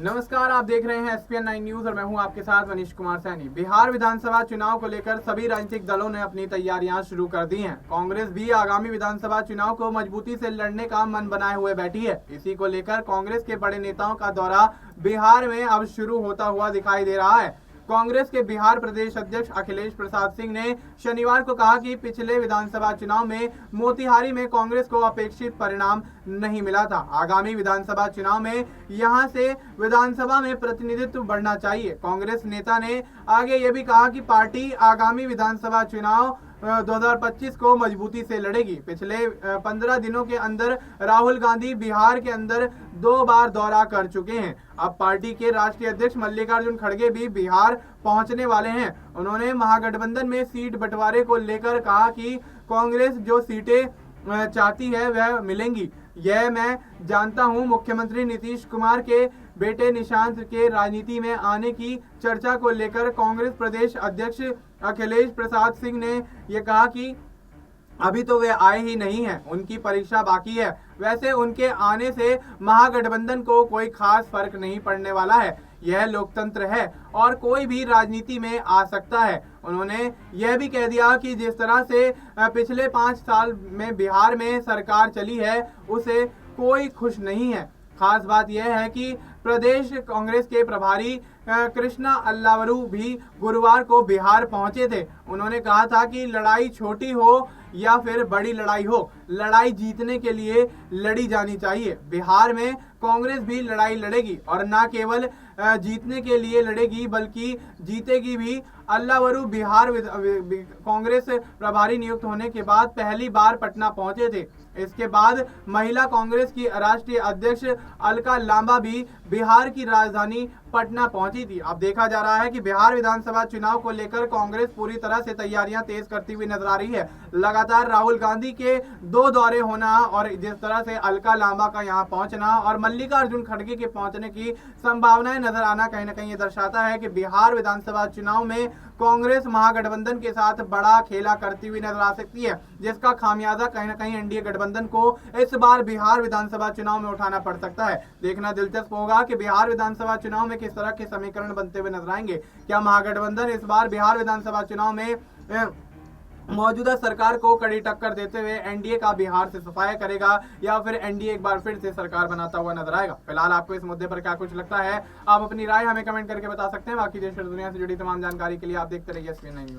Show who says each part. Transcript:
Speaker 1: नमस्कार, आप देख रहे हैं SPN9 न्यूज और मैं हूं आपके साथ मनीष कुमार सैनी। बिहार विधानसभा चुनाव को लेकर सभी राजनीतिक दलों ने अपनी तैयारियां शुरू कर दी हैं। कांग्रेस भी आगामी विधानसभा चुनाव को मजबूती से लड़ने का मन बनाए हुए बैठी है। इसी को लेकर कांग्रेस के बड़े नेताओं का दौरा बिहार में अब शुरू होता हुआ दिखाई दे रहा है। कांग्रेस के बिहार प्रदेश अध्यक्ष अखिलेश प्रसाद सिंह ने शनिवार को कहा कि पिछले विधानसभा चुनाव में मोतिहारी में कांग्रेस को अपेक्षित परिणाम नहीं मिला था। आगामी विधानसभा चुनाव में यहां से विधानसभा में प्रतिनिधित्व बढ़ना चाहिए। कांग्रेस नेता ने आगे ये भी कहा कि पार्टी आगामी विधानसभा चुनाव 2025 को मजबूती से लड़ेगी। पिछले 15 दिनों के अंदर राहुल गांधी बिहार के अंदर 2 बार दौरा कर चुके हैं। अब पार्टी के राष्ट्रीय अध्यक्ष मल्लिकार्जुन खड़गे भी बिहार पहुंचने वाले हैं। उन्होंने महागठबंधन में सीट बंटवारे को लेकर कहा कि कांग्रेस जो सीटें चाहती है वह मिलेंगी। यह मैं जानता हूं। मुख्यमंत्री नीतीश कुमार के बेटे निशांत के राजनीति में आने की चर्चा को लेकर कांग्रेस प्रदेश अध्यक्ष अखिलेश प्रसाद सिंह ने यह कहा कि अभी तो वे आए ही नहीं हैं, उनकी परीक्षा बाकी है। वैसे उनके आने से महागठबंधन को कोई खास फर्क नहीं पड़ने वाला है। यह लोकतंत्र है और कोई भी राजनीति में आ सकता है। उन्होंने यह भी कह दिया कि जिस तरह से पिछले 5 साल में बिहार में सरकार चली है उसे कोई खुश नहीं है। खास बात यह है कि प्रदेश कांग्रेस के प्रभारी कृष्णा अल्लावरू भी गुरुवार को बिहार पहुंचे थे। उन्होंने कहा था कि लड़ाई छोटी हो या फिर बड़ी लड़ाई हो, लड़ाई जीतने के लिए लड़ी जानी चाहिए। बिहार में कांग्रेस भी लड़ाई लड़ेगी और न केवल जीतने के लिए लड़ेगी बल्कि जीतेगी भी। अल्लावरू बिहार कांग्रेस प्रभारी नियुक्त होने के बाद पहली बार पटना पहुंचे थे। इसके बाद महिला कांग्रेस की राष्ट्रीय अध्यक्ष अलका लांबा भी बिहार की राजधानी पटना पहुंची थी। अब देखा जा रहा है कि बिहार विधानसभा चुनाव को लेकर कांग्रेस पूरी तरह से तैयारियां तेज करती हुई नजर आ रही है। लगातार राहुल गांधी के 2 दौरे होना और जिस तरह से अलका लांबा का यहां पहुंचना और मल्लिकार्जुन खड़गे के पहुंचने की संभावनाएं नजर आना कहीं ना कहीं ये दर्शाता है कि बिहार विधानसभा चुनाव में कांग्रेस महागठबंधन के साथ बड़ा खेला करती हुई नजर आ सकती है, जिसका खामियाजा कहीं ना कहीं एनडीए गठबंधन को इस बार बिहार विधानसभा चुनाव में उठाना पड़ सकता है। देखना दिलचस्प होगा कि बिहार विधानसभा चुनाव में किस तरह के समीकरण बनते हुए नजर आएंगे। क्या महागठबंधन इस बार बिहार विधानसभा चुनाव में मौजूदा सरकार को कड़ी टक्कर देते हुए एनडीए का बिहार से सफाया करेगा या फिर एनडीए एक बार फिर से सरकार बनाता हुआ नजर आएगा? फिलहाल आपको इस मुद्दे पर क्या कुछ लगता है? आप अपनी राय हमें कमेंट करके बता सकते हैं। बाकी देश और दुनिया से जुड़ी तमाम जानकारी के लिए आप देखते रहिए SPN9 न्यूज।